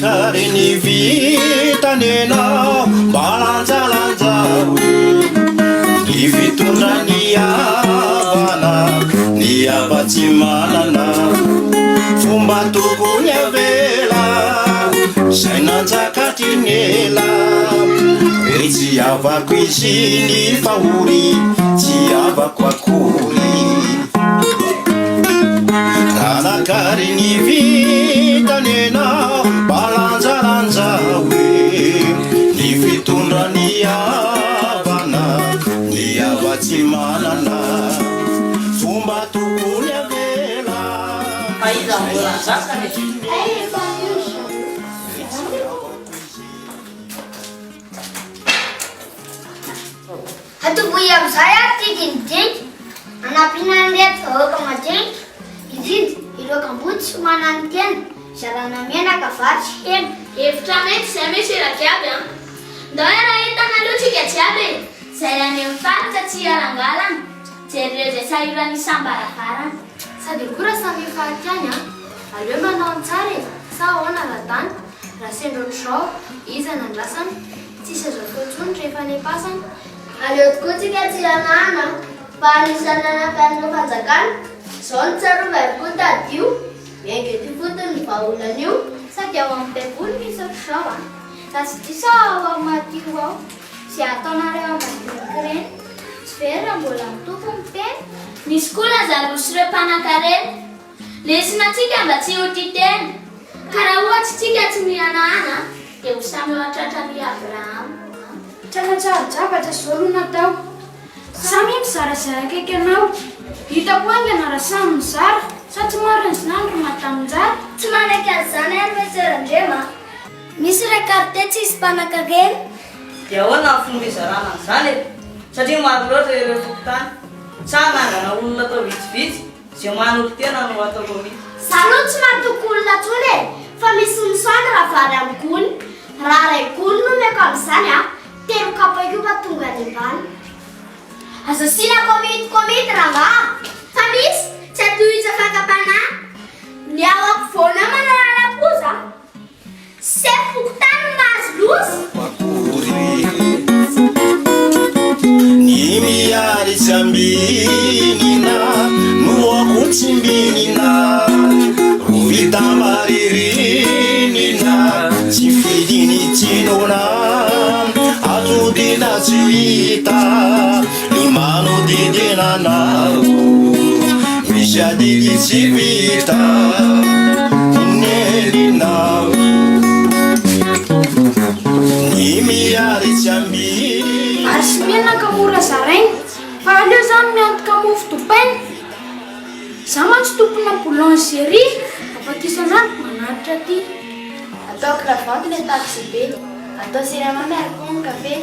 Karini vitanena balanjalanja ny fitondra ny havana ny hava-tsy manana fomba tokony avela zay nanjakatry ny ela hoe tsy havako izy ny fahory tsy havako akory Karini vitanena balanjalanja ny fitondra ny havana ny hava-tsy manana fomba tokony avela Hatubuy am'izay tikindiky anapina an'reto vahoaka madinika indrindra ireo kambotsy sy manano tena zarana menaka vatsy hena hevitra mety izay misy irakiaby ndao raha hitana lotrika jiaby zay any amin'ny faritra tsy arangalana jereo zay sahirany sambaravarana sady kora samy fatiany aleo manao tsara sa ahoana ladany raha sendrony zao iza nandrasany tsisy azo fotsony rehefa nepasany aleo tokoa tsika tsy anana fa anisany anampianina fanjakana zao ny tsarovay koa tadio miainga ty fotony ny vahaolana io sady ao amin'ny baiboly misy ohatr'izao fa tsy diso ao amin'ny Matio ao zay ataonareo ambadinika reny tsy vera mbola mitoko miteny nisy koa Lazarosy ireo mpanan-karena lesinantsika mba tsy ho titeny ka raha ohatsy tsika tsy mihanahana dia ho samy eo atratra-ry Abrahama Tranatsara-javatra zao no natao samy mizarazara akaiky anao hitako aingana raha samy mizara sa tsy mariny zinandro mataminjara tsy manaiky an'izany ary meserandrema misy ray karite tsy isy mpanan-karena dia ahoana ny fomba izarana an'izany e satria maro loatra ireo tokotany sa nangana olona atao vitsivitsy zay manolo tena no ataoko mihitsy zaloha tsy matoko olona tsony e fa misy misoany raha vary amin'ny gony raha ray gony no meko amin'izany telo kapaikopa tonga any ambany azo sina komity ranga fa misy tsy atohiza fakapana ny ao ampovoana manarara koza se fokotany mahazo lozy ny miary tsy ambinina no ako tsy mbinina ro vita maririnina tsy fidiny tsinona atodina tsy hita ny manodidinanao misy adidy tsy vita nelinao ny miary tsy ambiny ary sy menaka mora zaraigny fa aleo zany miantoka mofo dopainy za mantsy tompona boulangerie afakisanany manatitra ty atao kravaty le taxi be atao siramamy arikony kafe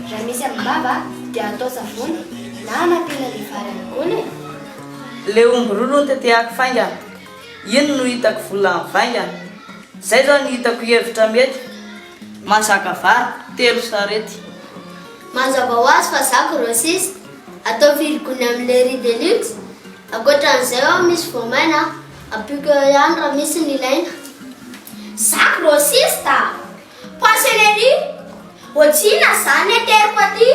raha misy amin'ny baba dia atao savony na anampiana ny vary amin'ny gony le omby rolo ny teteako faingana ino no hitako vola amin'ny vaingana zay zao ny hitako hevitra mety masaka vary telo sarety mazava ho azy fa za grossiste atao virgony amin'le riz de luxe akoatran'izay ao misy voamaina ampiko eo ihany raha misy ny ilaina za grossiste poissonnerie ohatsina zany eteriko aty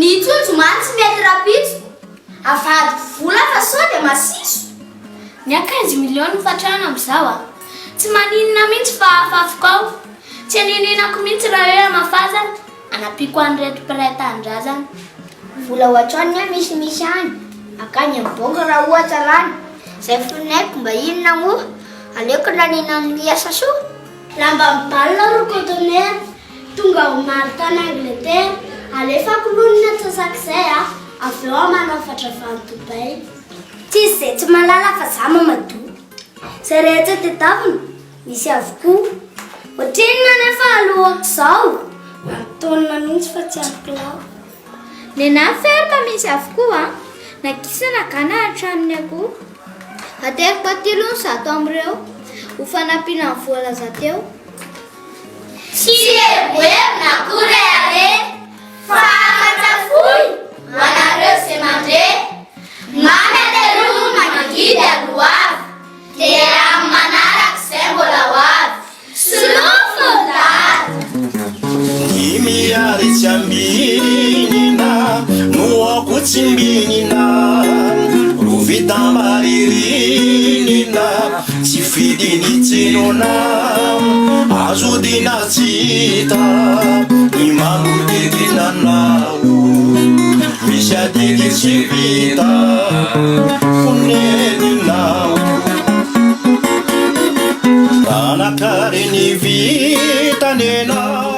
ny tsonjo maly tsy mety rapitso avady vola fa sao dia masiso ny 15 miliona fatrana amin'izao tsy maninina mihitsy fa afafoko ao tsy aninenako mihitsy raha hoe amafazana anapiko an'reto mpiray-tanindrazana vola ohatrany misy any akany ambongo raha ohatra rany zay foninaiko mba inona mo aleoko nanina amin'ny asa soa lamba mibalina ro cotonner tonga ho maritany Angleterre alefako lonina tsasak'izay avy eo manao fatravany Dubai tsisy zay tsy malala fa za mamadoa zay rehetra tedavina misy avokoa ohatrenina nefa alohako izao ataonina mihitsy fa tsy arokilao nenahy ferma misy avokoa nakisana gana hatraminy akoho ateriko atilony zato amin'ireo ho fanampiana ny voalaza teo tsy evoevina akory are fa afatsafoy manareo izay mandre mamy ateroa managidy aloavy dia raha manaraka izay mbola ho avy solofo dady Ny miary tsy ambinina no ako tsy mbinina ro vita maririnina tsy fidiny tsinona azodina tsy hita ny manodidinanao misy adiky tsy vita foneninao tanakary ny vitanenao